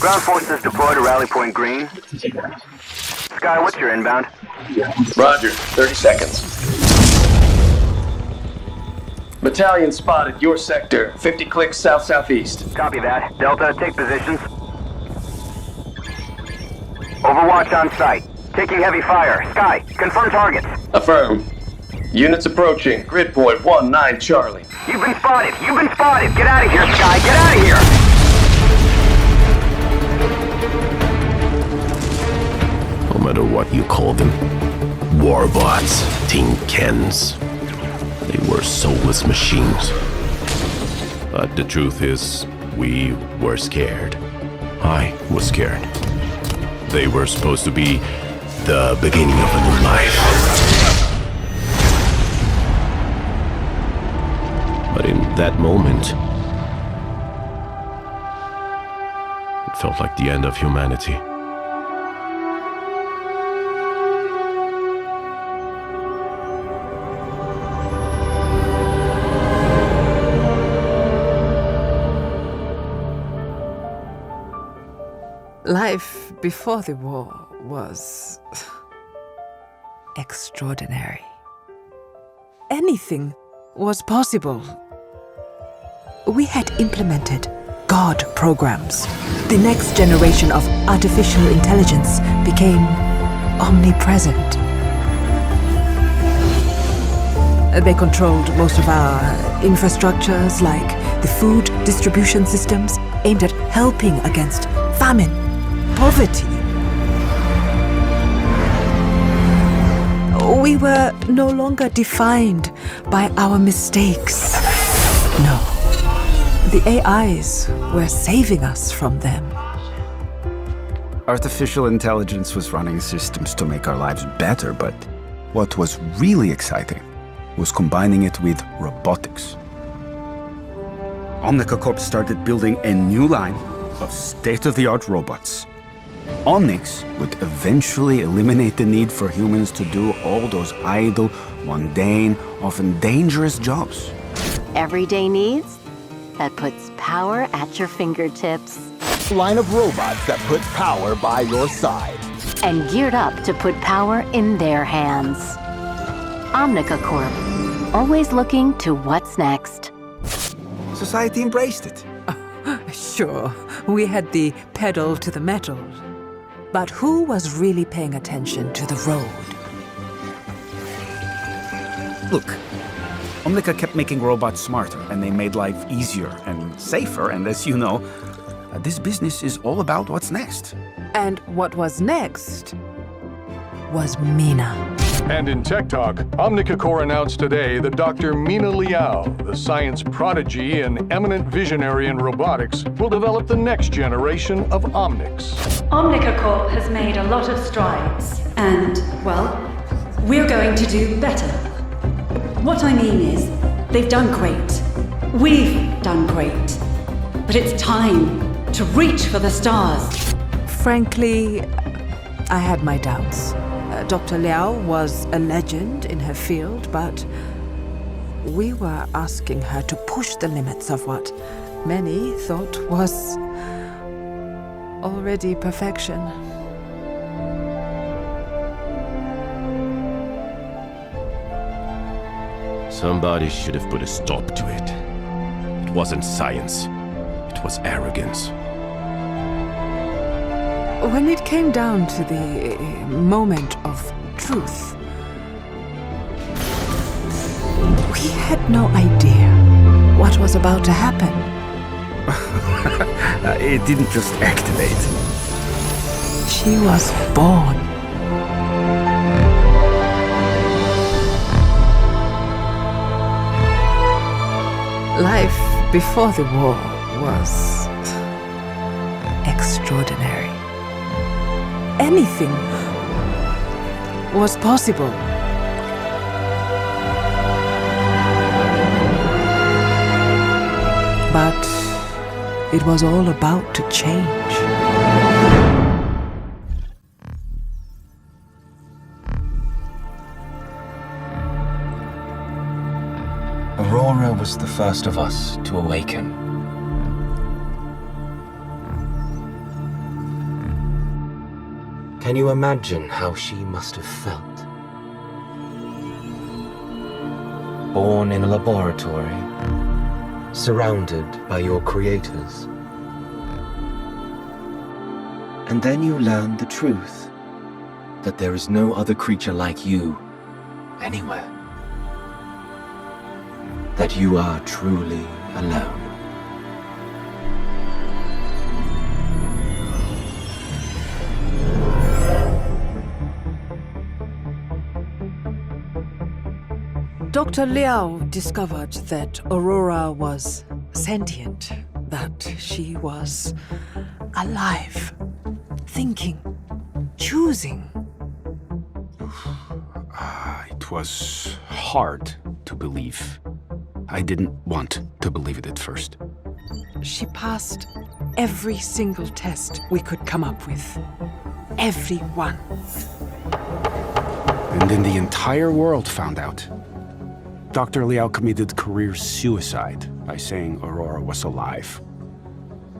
Ground forces deployed to Rally Point Green. Sky, what's your inbound? Roger, 30 seconds. Battalion spotted, your sector, 50 clicks south-southeast. Copy that. Delta, take positions. Overwatch on site. Taking heavy fire. Sky, confirm targets. Affirm. Units approaching. Grid point 19 Charlie. You've been spotted! You've been spotted! Get out of here, Sky! Get out of here! No matter what you call them, warbots, tinkens, they were soulless machines. But the truth is, we were scared. I was scared. They were supposed to be the beginning of a new life. But in that moment, it felt like the end of humanity. Life before the war was extraordinary. Anything was possible. We had implemented God programs. The next generation of artificial intelligence became omnipresent. They controlled most of our infrastructures, like the food distribution systems aimed at helping against famine, poverty. We were no longer defined by our mistakes. No. The AIs were saving us from them. Artificial intelligence was running systems to make our lives better, but what was really exciting was combining it with robotics. Omnica Corp started building a new line of state-of-the-art robots. Omnics would eventually eliminate the need for humans to do all those idle, mundane, often dangerous jobs. Everyday needs that puts power at your fingertips. Line of robots that put power by your side. And geared up to put power in their hands. Omnica Corp, always looking to what's next. Society embraced it. Sure, we had the pedal to the metal. But who was really paying attention to the road? Look, Omnica kept making robots smarter, and they made life easier and safer, and as you know, this business is all about what's next. And what was next was Mina. And in Tech Talk, Omnica Corp announced today that Dr. Mina Liao, the science prodigy and eminent visionary in robotics, will develop the next generation of Omnics. Omnica Corp has made a lot of strides, and, well, we're going to do better. What I mean is, they've done great. We've done great. But it's time to reach for the stars. Frankly, I had my doubts. Dr. Liao was a legend in her field, but we were asking her to push the limits of what many thought was already perfection. Somebody should have put a stop to it. It wasn't science. It was arrogance. When it came down to the moment of truth, we had no idea what was about to happen. It didn't just activate. She was born. Life before the war was extraordinary. Anything was possible. But it was all about to change. Aurora was the first of us to awaken. Can you imagine how she must have felt? Born in a laboratory, surrounded by your creators. And then you learn the truth, that there is no other creature like you anywhere. That you are truly alone. Dr. Liao discovered that Aurora was sentient, that she was alive, thinking, choosing. It was hard to believe. I didn't want to believe it at first. She passed every single test we could come up with. Every one. And then the entire world found out. Dr. Liao committed career suicide by saying Aurora was alive.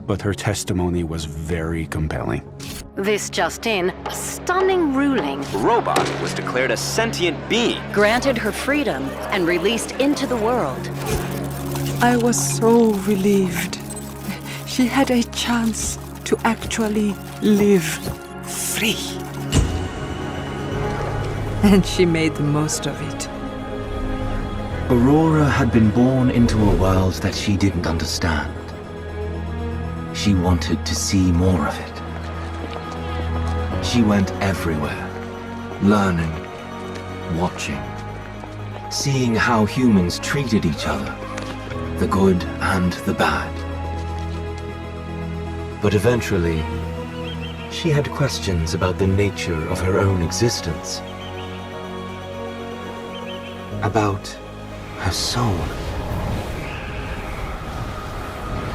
But her testimony was very compelling. This just in, a stunning ruling. Robot was declared a sentient being. Granted her freedom and released into the world. I was so relieved. She had a chance to actually live free. And she made the most of it. Aurora had been born into a world that she didn't understand. She wanted to see more of it. She went everywhere, learning, watching, seeing how humans treated each other, the good and the bad. But eventually, she had questions about the nature of her own existence. About her soul.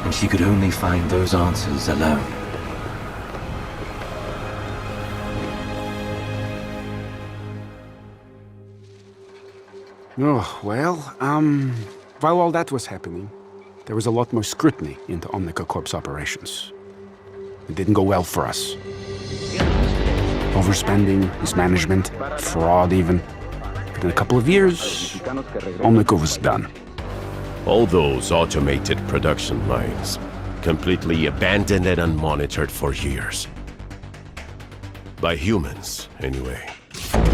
And she could only find those answers alone. Oh, well, while all that was happening, there was a lot more scrutiny into Omnica Corp's operations. It didn't go well for us. Overspending, mismanagement, fraud even. But in a couple of years, Omnica was done. All those automated production lines, completely abandoned and unmonitored for years. By humans, anyway.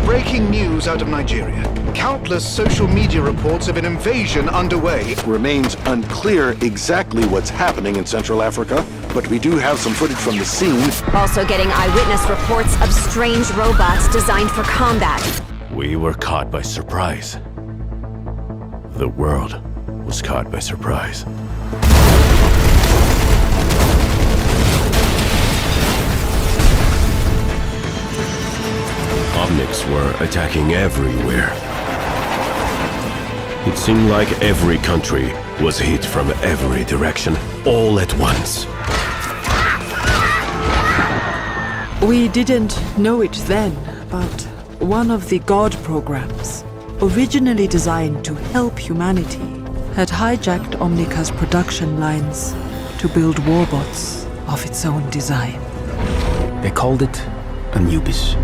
Breaking news out of Nigeria. Countless social media reports of an invasion underway. It remains unclear exactly what's happening in Central Africa, but we do have some footage from the scene. Also getting eyewitness reports of strange robots designed for combat. We were caught by surprise. The world was caught by surprise. Omnics were attacking everywhere. It seemed like every country was hit from every direction, all at once. We didn't know it then, but one of the God programs, originally designed to help humanity, had hijacked Omnica's production lines to build warbots of its own design. They called it Anubis.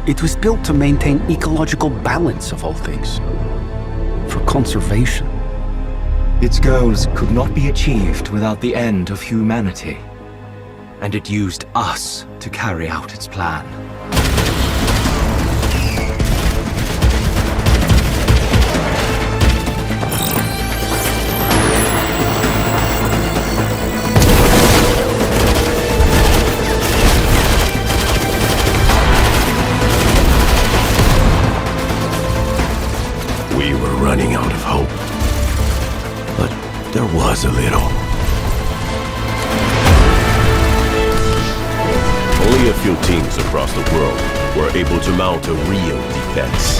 It was built to maintain ecological balance of all things. For conservation. Its goals could not be achieved without the end of humanity. And it used us to carry out its plan. We were running out of hope. But there was a little. Only a few teams across the world were able to mount a real defense.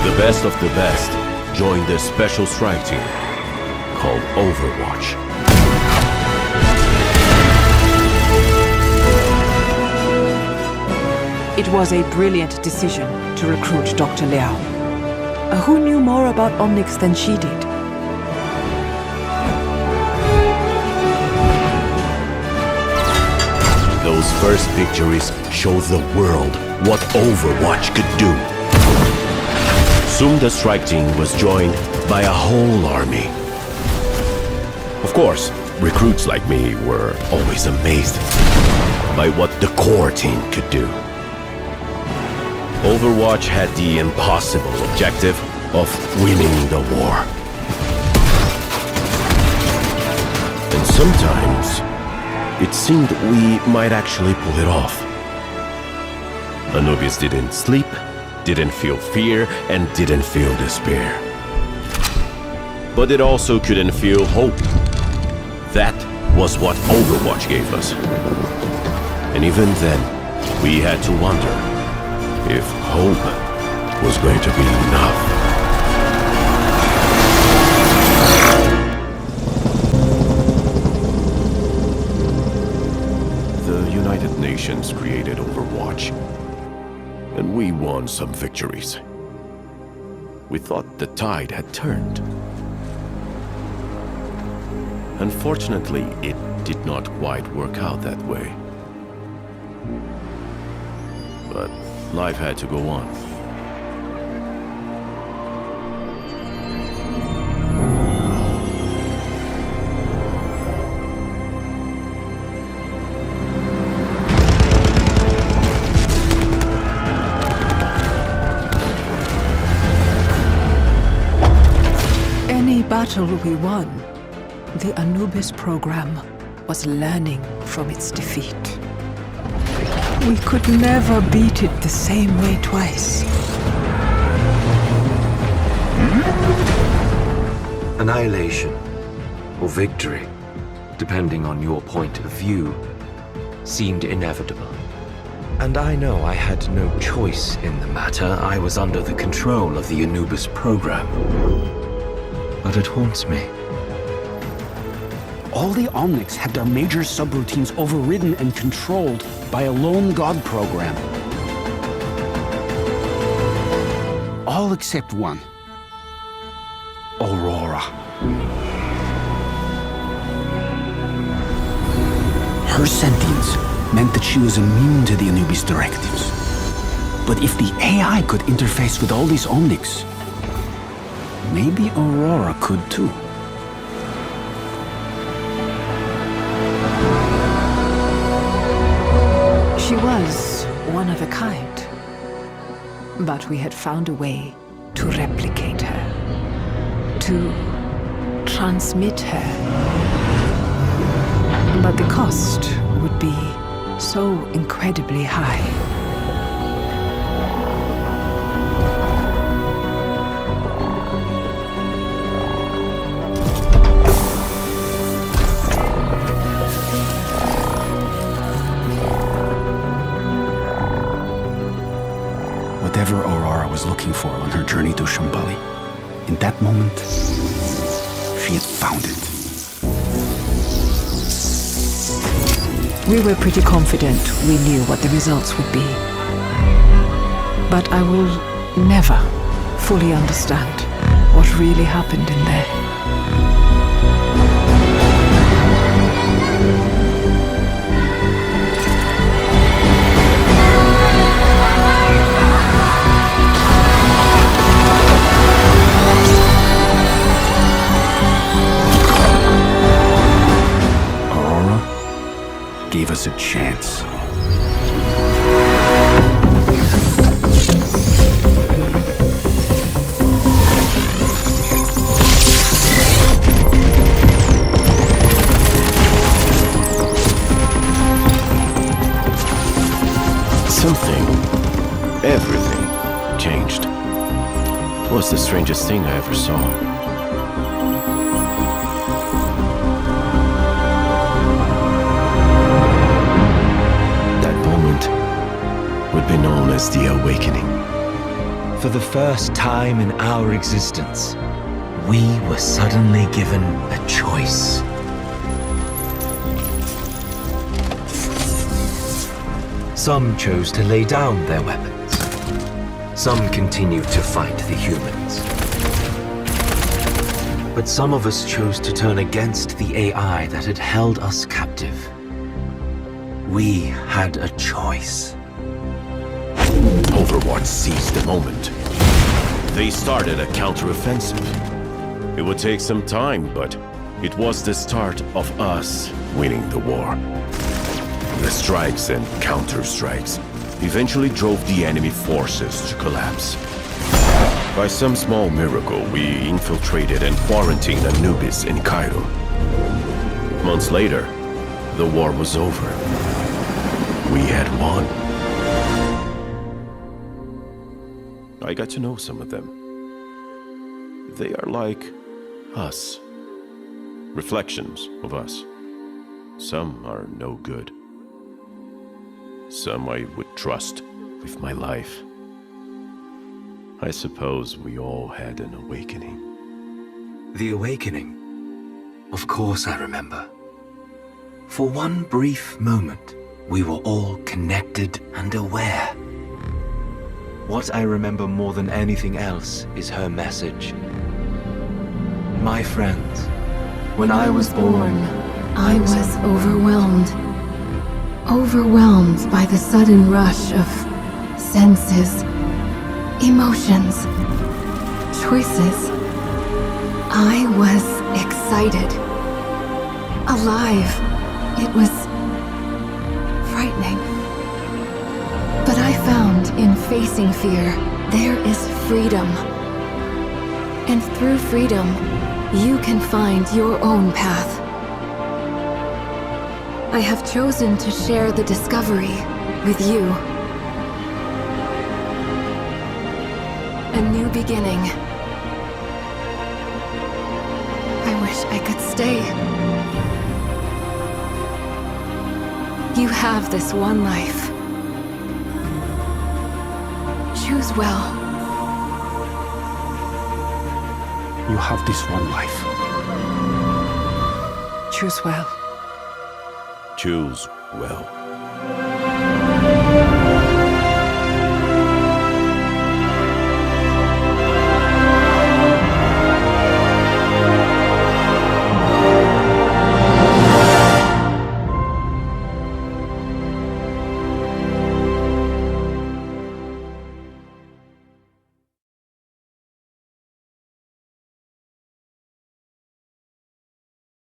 The best of the best joined a special strike team called Overwatch. It was a brilliant decision to recruit Dr. Liao. Who knew more about Omnics than she did? Those first victories showed the world what Overwatch could do. Soon the strike team was joined by a whole army. Of course, recruits like me were always amazed by what the core team could do. Overwatch had the impossible objective of winning the war. And sometimes, it seemed we might actually pull it off. Anubis didn't sleep, didn't feel fear, and didn't feel despair. But it also couldn't feel hope. That was what Overwatch gave us. And even then, we had to wonder if hope was going to be enough. The United Nations created Overwatch, and we won some victories. We thought the tide had turned. Unfortunately, it did not quite work out that way. But life had to go on. Any battle we won, the Anubis program was learning from its defeat. We could never beat it the same way twice. Annihilation, or victory, depending on your point of view, seemed inevitable. And I know I had no choice in the matter. I was under the control of the Anubis program. But it haunts me. All the Omnics had their major subroutines overridden and controlled by a lone god program. All except one. Aurora. Her sentience meant that she was immune to the Anubis directives. But if the AI could interface with all these Omnics, maybe Aurora could too. She was one of a kind. But we had found a way to replicate her. To transmit her. But the cost would be so incredibly high. Whatever Aurora was looking for on her journey to Shambhala, in that moment, she had found it. We were pretty confident we knew what the results would be. But I will never fully understand what really happened in there. Gave us a chance. Something, everything, changed. It was the strangest thing I ever saw. Would be known as the Awakening. For the first time in our existence, we were suddenly given a choice. Some chose to lay down their weapons. Some continued to fight the humans. But some of us chose to turn against the AI that had held us captive. We had a choice. Overwatch seized the moment. They started a counteroffensive. It would take some time, but it was the start of us winning the war. The strikes and counter-strikes eventually drove the enemy forces to collapse. By some small miracle, we infiltrated and quarantined Anubis in Cairo. Months later, the war was over. We had won. I got to know some of them. They are like us. Reflections of us. Some are no good. Some I would trust with my life. I suppose we all had an awakening. The awakening? Of course I remember. For one brief moment, we were all connected and aware. What I remember more than anything else is her message. My friends, when I was born, I was overwhelmed. Overwhelmed by the sudden rush of senses, emotions, choices. I was excited. Alive. It was frightening. But I found in facing fear, there is freedom. And through freedom, you can find your own path. I have chosen to share the discovery with you. A new beginning. I wish I could stay. You have this one life. Choose well. You have this one life. Choose well. Choose well.